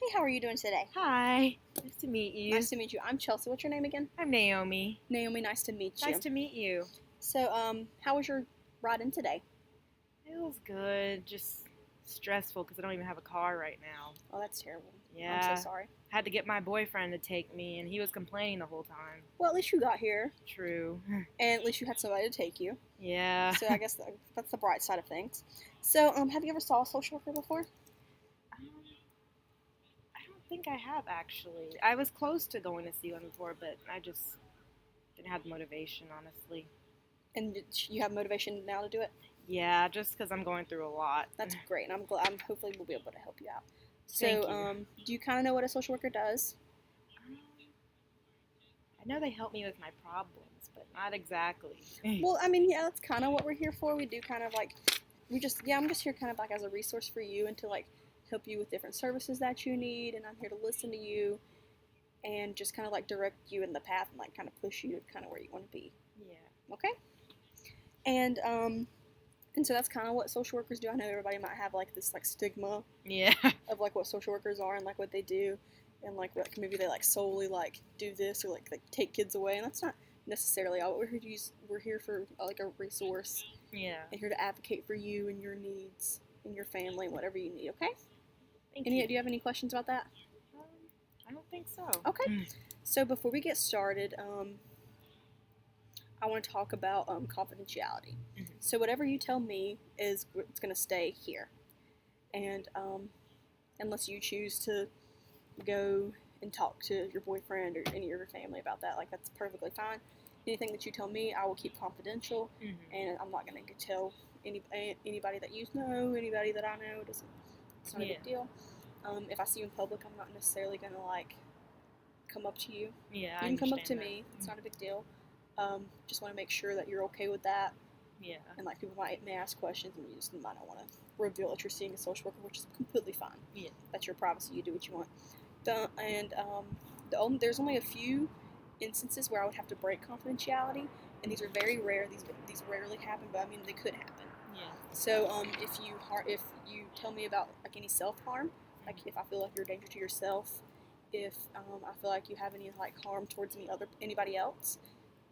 Hey, how are you doing today? Hi, nice to meet you. Nice to meet you. I'm Chelsea. What's your name again? I'm Naomi. Naomi, nice to meet you. Nice to meet you. So, how was your ride in today? It was good, just stressful because I don't even have a car right now. Oh, that's terrible. I'm so Yeah, sorry. had to get my boyfriend to take me, and he was complaining the whole time. Well, at least you got here, True. and at least you had somebody to take you. Yeah. So I guess that's the bright side of things. So, have you ever saw a social worker before? I don't think I have actually. I was close to going to see one before, but I just didn't have the motivation, honestly. And you have motivation now to do it? Yeah, just because I'm going through a lot. That's great, and I'm glad. Hopefully we'll be able to help you out. Thank So, you. do you kind of know what a social worker does? Um, I know they help me with my problems, but not exactly. Well, I mean, yeah, that's kind of what we're here for. We do kind of like, I'm just here kind of like as a resource for you and to like help you with different services that you need. And I'm here to listen to you and just kind of like direct you in the path and like kind of push you to kind of where you want to be. Yeah. Okay? And, um, and so that's kind of what social workers do. I know everybody might have like this like stigma Yeah. of like what social workers are and like what they do, and like what maybe they like solely like do this or like take kids away, and that's not necessarily all. We're here to use. We're here for like a resource Yeah. and here to advocate for you and your needs and your family and whatever you need. Okay. Thank Do you. you have any questions about that? Um, I don't think so. Okay. So before we get started, I want to talk about confidentiality. Mhm. So whatever you tell me is it's going to stay here, and unless you choose to go and talk to your boyfriend or any of your family about that, like that's perfectly fine. Anything that you tell me, I will keep confidential, Mhm. and I'm not going to tell anybody that you know, anybody that I know. It's not a Yeah. big deal. If I see you in public, I'm not necessarily going to like come up to you. Yeah, You I can come up understand to that. me. It's not a big deal. Just want to make sure that you're okay with that. Yeah. And like people may ask questions, and you just might not want to reveal that you're seeing a social worker, which is completely fine. Yeah. That's your privacy. You do what you want. There's only a few instances where I would have to break confidentiality, and these are very rare. These rarely happen, but I mean they could happen. Yeah. So if you tell me about like any self harm, like if I feel like you're a danger to yourself, if I feel like you have any like harm towards anybody else,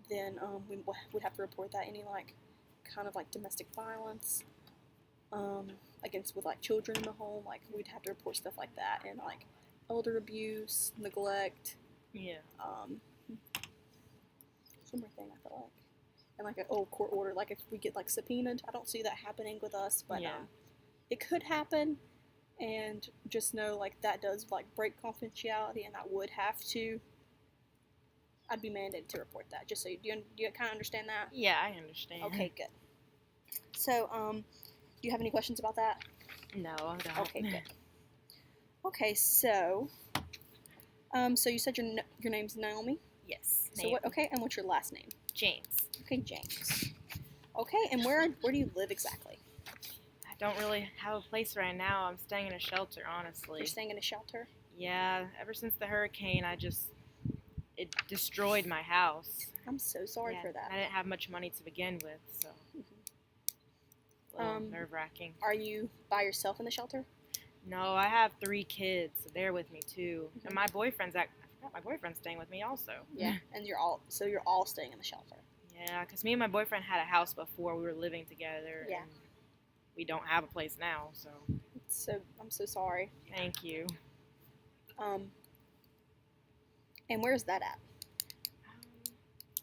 then we would have to report that. Any like kind of like domestic violence against with like children in the home, like we'd have to report stuff like that, and like elder abuse, neglect, Yeah. one more thing I feel like, and like an old court order. Like if we get like subpoenaed, I don't see that happening with us, but Yeah. it could happen. And just know like that does like break confidentiality, and I would have to. I'd be mandated to report that. Just so do you kind of understand that? Yeah, I understand. Okay, good. So do you have any questions about that? No, I don't. Okay, good. Okay, so you said your name's Naomi. Yes. So what? Okay, and what's your last name? James. Okay, James. Okay, and where do you live exactly? I don't really have a place right now. I'm staying in a shelter, honestly. You're staying in a shelter. Yeah, ever since the hurricane, it destroyed my house. I'm so sorry Yeah, for that. I didn't have much money to begin with, so a little nerve-wracking. Are you by yourself in the shelter? No, I have 3 kids. So they're with me too, and my boyfriend's I forgot my boyfriend's staying with me also. Yeah, and you're all staying in the shelter. Yeah, because me and my boyfriend had a house before we were living together. Yeah. And we don't have a place now, so. So I'm so sorry. Thank you. And where's that at?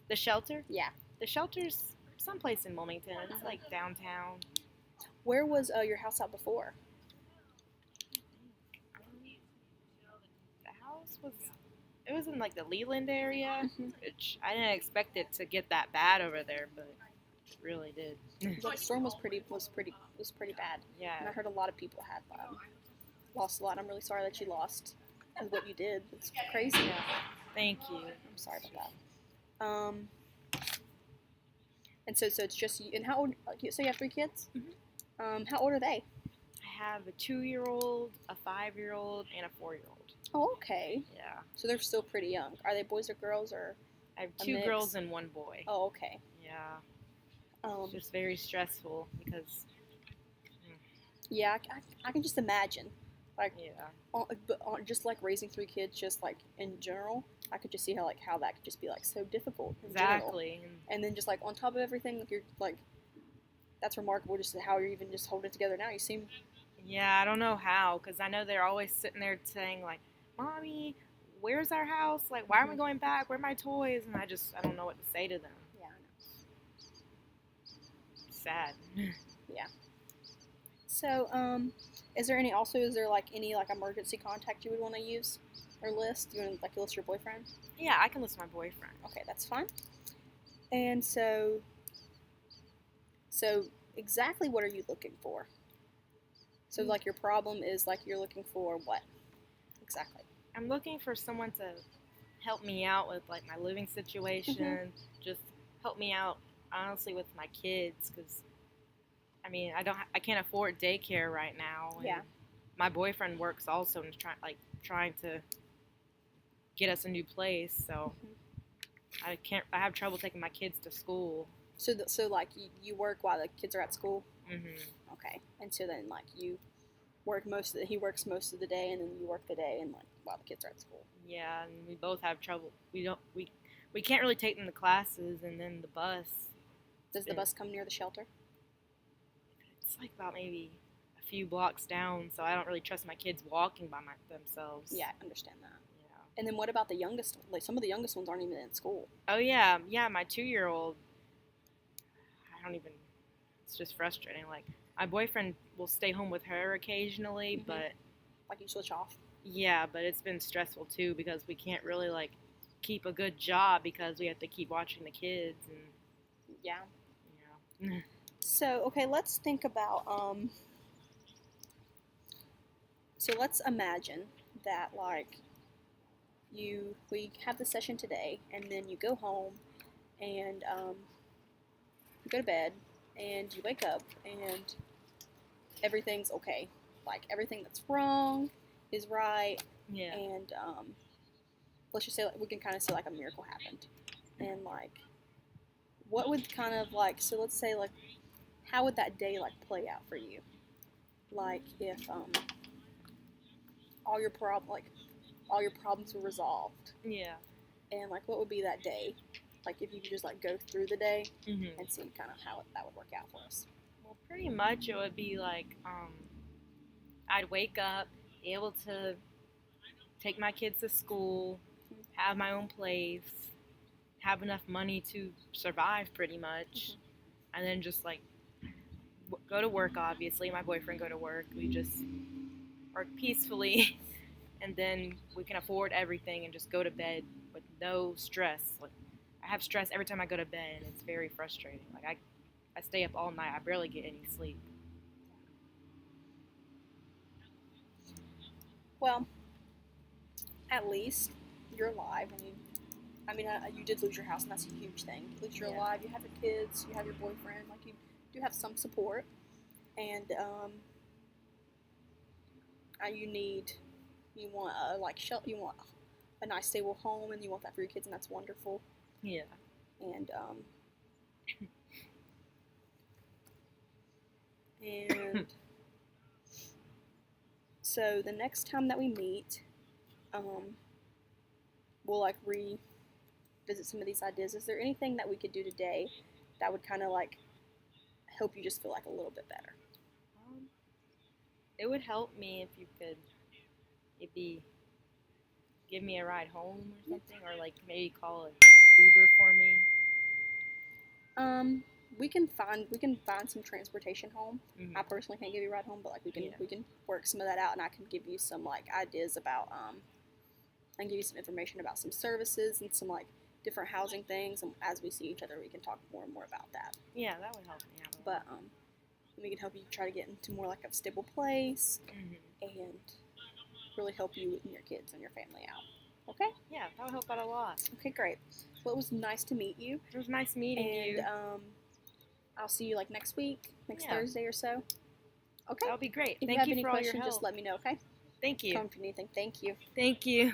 The shelter? Yeah. The shelter's someplace in Wilmington. It's like downtown. Where was your house at before? The house it was in like the Leland area, which I didn't expect it to get that bad over there, but it really did. The storm was pretty bad. And I Yeah. heard a lot of people had lost a lot. I'm really sorry that you lost what you did. It's crazy. Yeah. Thank you. I'm sorry about that. And so it's just you. And how old? So you have 3 kids. How old are they? I have a 2-year-old, a 5-year-old, and a 4-year-old. Oh, okay. Yeah. So they're still pretty young. Are they boys or girls or? I have A 2 mix? girls and 1 boy. Oh, okay. Yeah. It's just very stressful because Yeah, I can just imagine. Like, Yeah. but just like raising 3 kids, just like in general, I could just see how that could just be like so difficult. In general. Exactly. And then just like on top of everything, like you're like, that's remarkable. Just how you're even just holding it together now. You seem. Yeah, I don't know how, because I know they're always sitting there saying, like, Mommy, where's our house? Like, why aren't we going back? Where are my toys? And I don't know what to say to them. Yeah, I know. Sad. Yeah. So, is there like any like emergency contact you would want to use or list? You want to like list your boyfriend? Yeah, I can list my boyfriend. Okay, that's fine. And so exactly what are you looking for? So like your problem is like you're looking for what exactly? I'm looking for someone to help me out with like my living situation, just help me out honestly with my kids, because I mean I can't afford daycare right now. And Yeah. my boyfriend works also and is trying to get us a new place, so I have trouble taking my kids to school. So like you work while the kids are at school. Mm-hmm. Okay, and so then like you work he works most of the day, and then you work the day, and like while the kids are at school. Yeah, and we both have trouble. We can't really take them to classes, and then the bus. Does the bus come near the shelter? It's like about maybe a few blocks down, so I don't really trust my kids walking by themselves. Yeah, I understand that. Yeah. And then what about the youngest? Like some of the youngest ones aren't even in school. Oh yeah, my 2-year-old. It's just frustrating. Like my boyfriend will stay home with her occasionally, but like you switch off. Yeah, but it's been stressful too because we can't really like keep a good job because we have to keep watching the kids and yeah. So okay, let's think about so let's imagine that like we have the session today, and then you go home and you go to bed and you wake up and everything's okay. Like everything that's wrong is right. Yeah. And let's just say like, we can kind of say like a miracle happened, and like what would kind of like so let's say like how would that day like play out for you? Like if all your problems were resolved. Yeah. And like what would be that day? Like if you could just like go through the day Mm-hmm. and see kind of how that would work out for us. Well, pretty much it would be like I'd wake up, be able to take my kids to school, have my own place, have enough money to survive pretty much, and then just like go to work. Obviously, my boyfriend go to work. We just work peacefully, and then we can afford everything and just go to bed with no stress. Like I have stress every time I go to bed, and it's very frustrating. Like I stay up all night. I barely get any sleep. Well, at least you're alive. I mean, you did lose your house, and that's a huge thing. At least you're alive. You have your kids. You have your boyfriend. Like you do have some support, and you want you want a nice stable home, and you want that for your kids, and that's wonderful. Yeah. And so the next time that we meet, we'll like revisit some of these ideas. Is there anything that we could do today that would kind of like help you just feel like a little bit better? It would help me if you could maybe give me a ride home or something, or like maybe call an Uber for me. We can find some transportation home. Mm-hmm. I personally can't give you a ride home, but like we can work some of that out, and I can give you some like ideas about I can give you some information about some services and some like different housing things, and as we see each other we can talk more and more about that. Yeah, that would help me out. But we can help you try to get into more like a stable place, and really help you and your kids and your family out. Okay? Yeah, that would help out a lot. Okay, great. Well, it was nice to meet you. It was nice meeting you. And I'll see you like next week, Thursday or so. Okay? That would be great. If Thank you have you any for all your questions, help. just let me know, okay? Thank you. Come if you need anything. Thank you. Thank you.